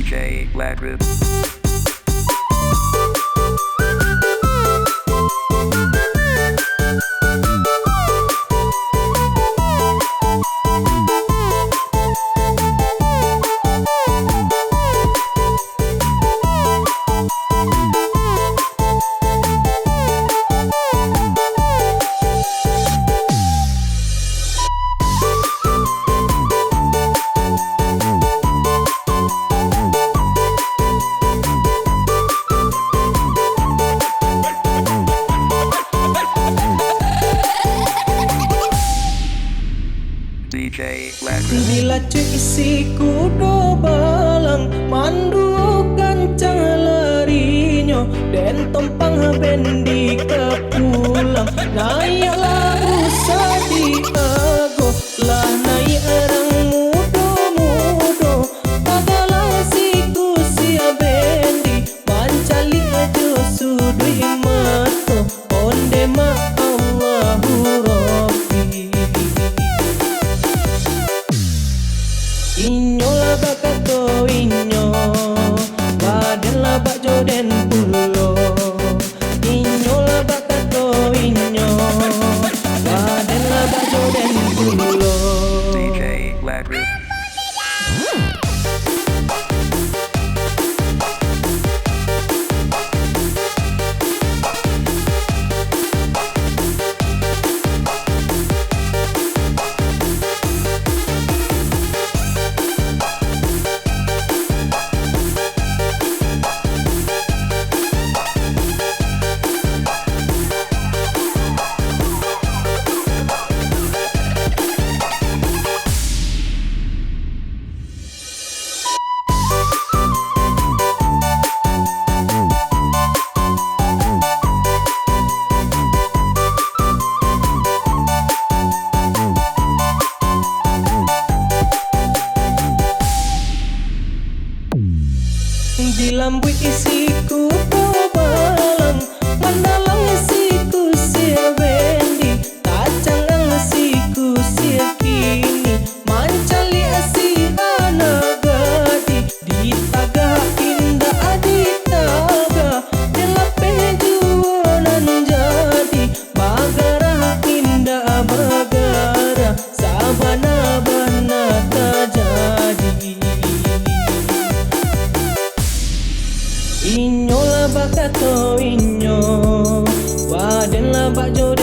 BLACKRIP. BLACKRIP. Bila cuik isi kudo balang, Manduo kancang larinyo, Ditumpang bendi ke pulang. Naiaklah usah diago, lah naik orang mudo-mudo. Pagalang si KUSIA bendi, mencali aja suduik mato. Ondeh Allahu Rabbi. Inyo lah bakato inyo, badan lah bak joden pulo. Inyo lah bakato inyo, badan lah bak joden pulo. BLACKRIP. Di lambui isi kudo balang, mandalang isi KUSIA bendi, kancang isi KUSIA kini, mencali isi anak gadi. Di taga indah adi taga, delapan jualan jadi, bagara indah bagara, sabana-bana tak jadi. Inyo lah bakato inyo, badan lah bak jodoh.